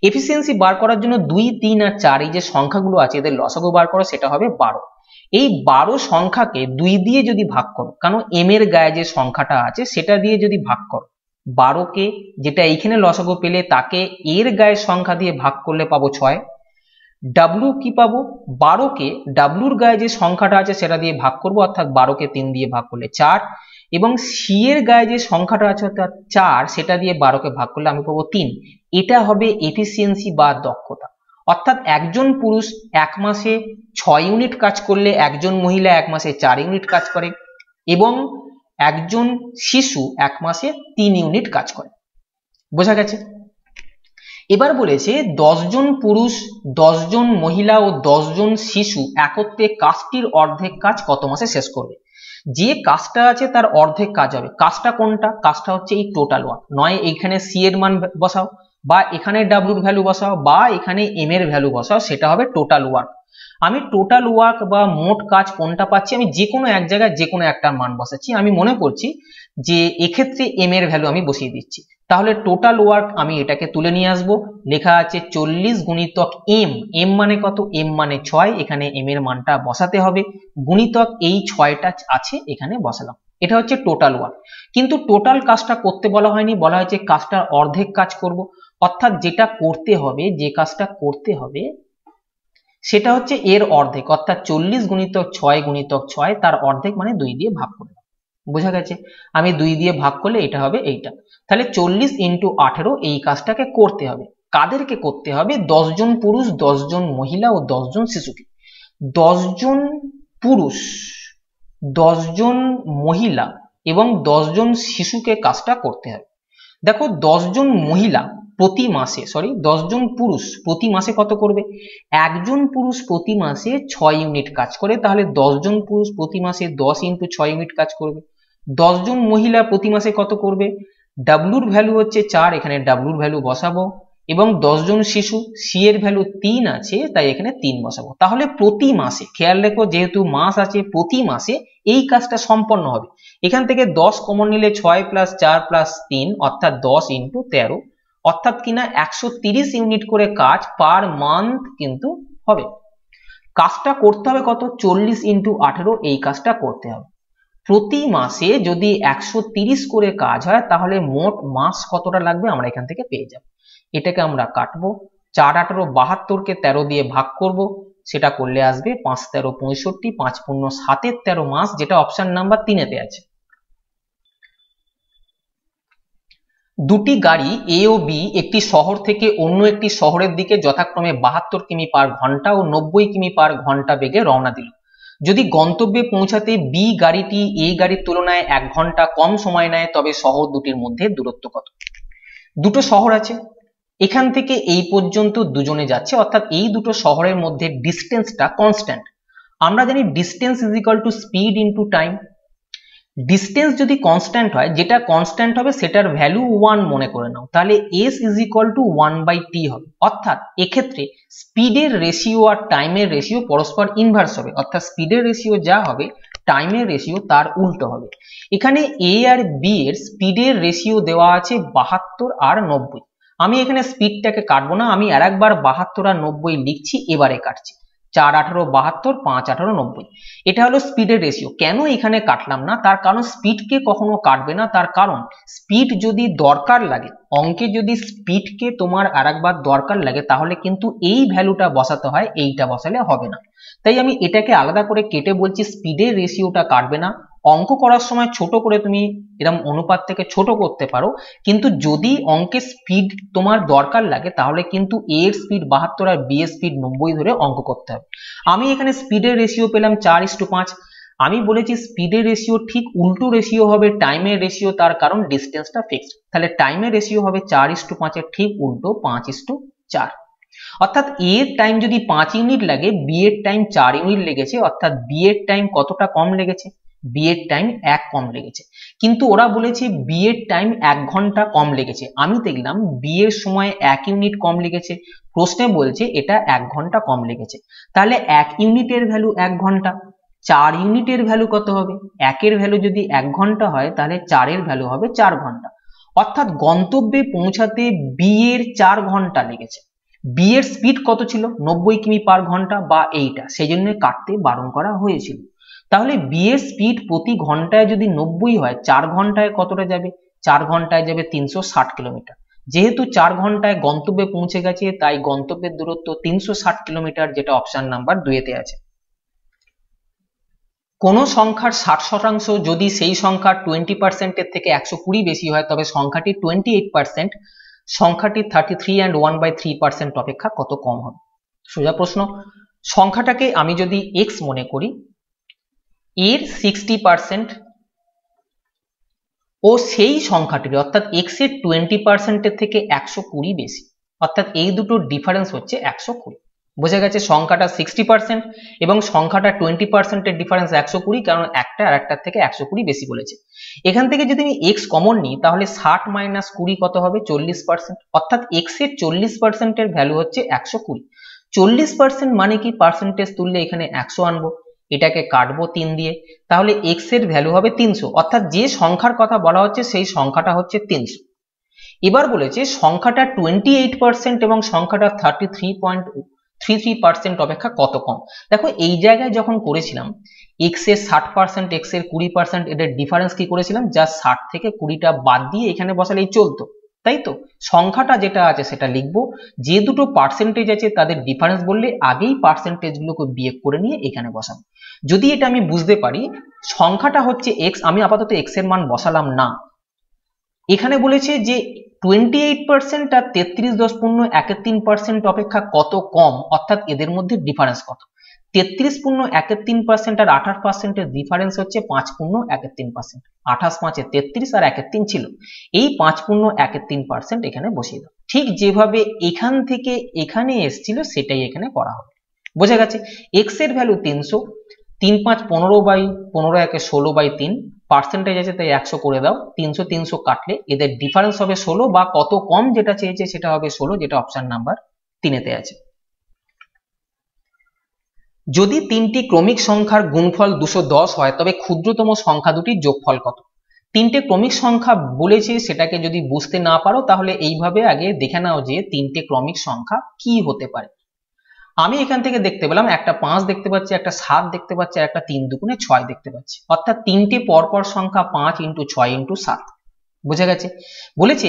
এফিসিয়েন্সি বার করার জন্য 2, 3 আর 4 এই যে সংখ্যাগুলো আছে এদের লসাগু বার করো, সেটা হবে 12। এই 12 সংখ্যাকে 2 দিয়ে যদি ভাগ করো, কারণ এম এর গায়ে যে সংখ্যাটা আছে সেটা দিয়ে যদি ভাগ করো, 12কে যেটা এইখানে লসাগু পেলে তাকে এর গায়ের সংখ্যা দিয়ে ভাগ করলে পাবো 6। ডাব্লু কি পাবো, 12কে ডাব্লুর গায়ে যে সংখ্যাটা আছে সেটা দিয়ে ভাগ করবো, অর্থাৎ 12কে 3 দিয়ে ভাগ করলে 4, এবং সি এর গায়ে যে সংখ্যাটা আছে অর্থাৎ 4 সেটা দিয়ে 12কে ভাগ করলে আমি পাবো 3। এটা হবে এফিসিয়েন্সি বা দক্ষতা। অর্থাৎ একজন পুরুষ 1 মাসে 6 ইউনিট কাজ করলে একজন মহিলা 1 মাসে 4 ইউনিট কাজ করে, এবং একজন শিশু 1 মাসে 3 ইউনিট কাজ করে। বোঝা গেছে? এবার বলেছে 10 জন পুরুষ, 10 জন মহিলা ও 10 জন শিশু একত্রে কাজটির অর্ধেক কাজ কত মাসে শেষ করবে। যে কাজটা আছে তার অর্ধেক কাজ হবে, কাজটা কোনটা, কাজটা হচ্ছে এই টোটাল ওয়ার্ক। নয় এইখানে সি এর মান বসাও, বা এখানে ডাব্লুর ভ্যালু বসাও, বা এখানে এম এর ভ্যালু বসাও, সেটা হবে টোটাল ওয়ার্ক। আমি টোটাল ওয়ার্ক বা মোট কাজ কোনটা পাচ্ছি, আমি যে কোনো এক জায়গায় যে কোনো একটা মান বসাচ্ছি। আমি মনে করছি যে এক্ষেত্রে এম এর ভ্যালু আমি বসিয়ে দিচ্ছি, তাহলে টোটাল ওয়ার্ক আমি এটাকে তুলে নিয়ে আসবো। লেখা আছে 40 গুণিতক এম, এম মানে কত, এম মানে 6, এখানে এম এর মানটা বসাতে হবে, গুণিতক এই 6টা আছে এখানে বসালাম। এটা হচ্ছে টোটাল ওয়ার্ক। কিন্তু টোটাল কাজটা করতে বলা হয়নি, বলা হয়েছে কাজটার অর্ধেক কাজ করব, অর্থাৎ যেটা করতে হবে, যে কাজটা করতে হবে সেটা হচ্ছে এর অর্ধেক, অর্থাৎ 40 গুণিতক 6 গুণিতক 6 তার অর্ধেক মানে 2 দিয়ে ভাগ করলাম। বোঝা গেছে? আমি 2 দিয়ে ভাগ করলে এটা হবে এইটা, তাহলে 40 ইন্টু 18 এই কাজটাকে করতে হবে। কাদেরকে করতে হবে? 10 জন পুরুষ, 10 জন মহিলা ও 10 জন শিশুকে। 10 জন পুরুষ, 10 জন মহিলা এবং 10 জন শিশুকে কাজটা করতে হবে। দেখো 10 জন মহিলা প্রতি মাসে, 10 জন পুরুষ প্রতি মাসে কত করবে, একজন পুরুষ প্রতি মাসে 6 ইউনিট কাজ করে, তাহলে 10 জন পুরুষ প্রতি মাসে 10 ইন্টু 6 ইউনিট কাজ করবে। 10 জন মহিলা প্রতি মাসে কত করবে, ডাব্লুর ভ্যালু হচ্ছে 4, এখানে ডাব্লুর ভ্যালু বসাবো, এবং 10 জন শিশু, সি এর ভ্যালু 3 আছে তাই এখানে 3 বসাবো। তাহলে প্রতি মাসে, খেয়াল রেখো যেহেতু মাস আছে, প্রতি মাসে এই কাজটা সম্পন্ন হবে। এখান থেকে 10 কমন নিলে 6 প্লাস 4 প্লাস 3 অর্থাৎ 10 ইন্টু 13, অর্থাৎ কিনা 130 ইউনিট করে কাজ পার মান্থ কিন্তু হবে। কাজটা করতে হবে কত, 40 ইন্টু 18 এই কাজটা করতে হবে। প্রতি মাসে যদি 130 করে কাজ হয় তাহলে মোট মাস কতটা লাগবে আমরা এখান থেকে পেয়ে যাব। এটাকে আমরা কাটবো, 4 18 72কে 13 দিয়ে ভাগ করব, সেটা করলে আসবে 5 13 65, 5 পূর্ণ 7 13 মাস, যেটা অপশন নাম্বার 3 তে আছে। দুটি গাড়ি এ ও বি একটি শহর থেকে অন্য একটি শহরের দিকে যথাক্রমে 72 কিমি পার ঘন্টা ও 90 কিমি পার ঘন্টা বেগে রওনা দিল। যদি গন্তব্যে পৌঁছাতে বি গাড়িটি এ গাড়ির তুলনায় 1 ঘন্টা কম সময় নেয় তবে শহর দুটির মধ্যে দূরত্ব কত। দুটো শহর আছে, এখান থেকে এই পর্যন্ত দুজনে যাচ্ছে, অর্থাৎ এই দুটো শহরের মধ্যে ডিস্টেন্সটা কনস্ট্যান্ট। আমরা জানি distance is equal two speed into time. Distance যদি কনস্ট্যান্ট হয়, যেটা কনস্ট্যান্ট হবে সেটার ভ্যালু 1 মনে করে নাও, তাহলে s is equal two 1/t হবে। অর্থাৎ এক্ষেত্রে স্পিডের রেশিও আর টাইমের রেশিও পরস্পর ইনভার্স হবে, অর্থাৎ স্পিডের রেশিও যা হবে টাইমের রেশিও তার উল্টো হবে। এখানে a আর b এর স্পিডের রেশিও দেওয়া আছে 72 আর 90। আমি এখানে স্পিডটাকে কাটবো না, আমি আর একবার 72 আর 90 লিখছি, এবারে কাটছি। 4 18 72, 5 18 90। এটা হলো স্পিডের রেশিও। কেন এখানে কাটলাম না, তার কারণ স্পিডকে কখনো কাটবে না, তার কারণ স্পিড যদি দরকার লাগে, অঙ্কে যদি স্পিডকে তোমার আর একবার দরকার লাগে, তাহলে কিন্তু এই ভ্যালুটা বসাতে হয়, এইটা বসালে হবে না। তাই আমি এটাকে আলাদা করে কেটে বলছি স্পিডের রেশিওটা কাটবে না। অঙ্ক করার সময় ছোট করে তুমি এরকম অনুপাত থেকে ছোট করতে পারো, কিন্তু যদি অঙ্কে স্পিড তোমার দরকার লাগে তাহলে কিন্তু a এর স্পিড 72 আর b এর স্পিড 90 ধরে অঙ্ক করতে হবে। আমি এখানে স্পিডের রেশিও পেলাম 4:5। আমি বলেছি স্পিডের রেশিও ঠিক উল্টো রেশিও হবে টাইমের রেশিও, তার কারণ ডিস্টেন্সটা ফিক্সড। তাহলে টাইমের রেশিও হবে 4:5 এর ঠিক উল্টো 5:4। অর্থাৎ a এর টাইম যদি 5 ইউনিট লাগে, b এর টাইম 4 ইউনিট লেগেছে, অর্থাৎ b এর টাইম কতটা কম লেগেছে, b এর টাইম 1 কম লেগেছে। কিন্তু ওরা বলেছে b এর টাইম 1 ঘন্টা কম লেগেছে, আমি দেখলাম b এর সময় 1 ইউনিট কম লেগেছে, প্রশ্নে বলছে এটা 1 ঘন্টা কম লেগেছে। তাহলে 1 ইউনিটের ভ্যালু 1 ঘন্টা, 4 ইউনিটের ভ্যালু কত হবে, 1 এর ভ্যালু যদি 1 ঘন্টা হয় তাহলে 4 এর ভ্যালু হবে 4 ঘন্টা। অর্থাৎ গন্তব্যে পৌঁছাতে b এর 4 ঘন্টা লেগেছে। b এর স্পিড কত ছিল, 90 কিমি পার ঘন্টা বা এইটা, সেই জন্য কাটতে বারণ করা হয়েছিল। তাহলে b এর স্পিড প্রতি ঘন্টায় যদি 90 হয়, 4 ঘন্টায় কতটা যাবে, 4 ঘন্টায় যাবে 360 কিলোমিটার। যেহেতু 4 ঘন্টায় গন্তব্যে পৌঁছে গেছে, তাই গন্তব্যের দূরত্ব 360 কিলোমিটার, যেটা অপশন নাম্বার 2 তে আছে। কোন সংখ্যার 60% যদি সেই সংখ্যার 20% এর থেকে 120 বেশি হয়, তবে সংখ্যাটি 28%, সংখ্যাটি 33 and 1/3% অপেক্ষা কত কম হবে। সোজা প্রশ্ন। সংখ্যাটাকে আমি যদি x মনে করি, এর 60% ও সেই সংখ্যাটির অর্থাৎ x এর 20% এর থেকে 120 বেশি, অর্থাৎ এই দুটোর ডিফারেন্স হচ্ছে 120। বোঝা গেছে সংখ্যাটা 60% এবং সংখ্যাটা 20% এর ডিফারেন্স 120, কারণ একটা আর একটার থেকে 120 বেশি বলেছে। এখান থেকে যদি আমি x কমন নিই, তাহলে 60 মাইনাস 20 কত হবে, 40%। অর্থাৎ x এর 40% এর ভ্যালু হচ্ছে 120। 40% মানে কি, পার্সেন্টেজ তুললে এখানে 100 আনবো, এটাকে কাটবো 3 দিয়ে, তাহলে x এর ভ্যালু হবে 300। অর্থাৎ যে সংখ্যার কথা বলা হচ্ছে সেই সংখ্যাটা হচ্ছে 300। এবার বলেছে সংখ্যাটা 28% এবং সংখ্যাটা 33.33% অপেক্ষা কত কম। দেখো এই জায়গায় যখন করেছিলাম x এর 60%, x এর 20%, এদের ডিফারেন্স কি করেছিলাম, যা 60 থেকে 20টা বাদ দিয়ে এখানে বসালেই চলতো, তাই তো। সংখ্যাটা যেটা আছে সেটা লিখবো, যে দুটো পার্সেন্টেজ আছে তাদের ডিফারেন্স বললে আগেই পার্সেন্টেজ গুলোকে বিয়োগ করে নিয়ে এখানে বসাবো। যদি এটা আমি বুঝতে পারি সংখ্যাটা হচ্ছে x, আমি আপাতত x এর মান বসালাম না। এখানে বলেছে যে 28% আর 33.13% অপেক্ষা কত কম, অর্থাৎ এদের মধ্যে ডিফারেন্স কত। 33.13% আর 28% এর ডিফারেন্স হচ্ছে 5.13%। 28 5 33 আর 1 3 ছিল, এই 5.13% এখানে বসিয়ে দাও। ঠিক যেভাবে এখান থেকে এখানে এসেছিল সেটাই এখানে করা হবে। বোঝা গেছে। x এর ভ্যালু 300, 3 5 15/15 1 16/3, পার্সেন্টেজ আছে তাই 100 করে দাও, 300 300 কাটলে এদের ডিফারেন্স হবে 16, বা কত কম যেটা চেয়েছে সেটা হবে 16, যেটা অপশন নাম্বার 3 তে আছে। যদি তিনটি ক্রমিক সংখ্যার গুণফল 210 হয়, তবে ক্ষুদ্রতম সংখ্যা দুটির যোগফল কত। তিনটে ক্রমিক সংখ্যা বলেছে, সেটাকে যদি বুঝতে না পারো তাহলে এইভাবে আগে দেখে নাও যে তিনটে ক্রমিক সংখ্যা কি হতে পারে। আমি এখান থেকে দেখতে পেলাম একটা 5 দেখতে পাচ্ছি, একটা 7 দেখতে পাচ্ছি, আর একটা 3 দুগুণে 6 দেখতে পাচ্ছি, অর্থাৎ তিনটে পরপর সংখ্যা 5 × 6 × 7। বোঝা গেছে। বলেছে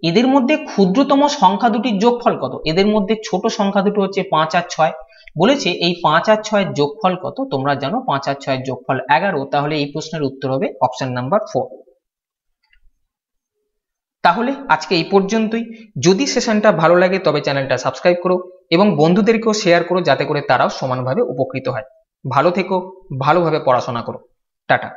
এদের মধ্যে ক্ষুদ্রতম সংখ্যা দুটির যোগফল কত। এদের মধ্যে ছোট সংখ্যা দুটো হচ্ছে 5 আর 6। বলেছে এই 5 আর 6 এর যোগফল কত, তোমরা জানো 5 আর 6 এর যোগফল 11, তাহলে এই প্রশ্নের উত্তর হবে অপশন নাম্বার 4। তাহলে আজকে এই পর্যন্তই। যদি সেশনটা ভালো লাগে তবে চ্যানেলটা সাবস্ক্রাইব করো এবং বন্ধুদেরকেও শেয়ার করো, যাতে করে তারাও সমানভাবে উপকৃত হয়। ভালো থেকো, ভালোভাবে পড়াশোনা করো। টাটা।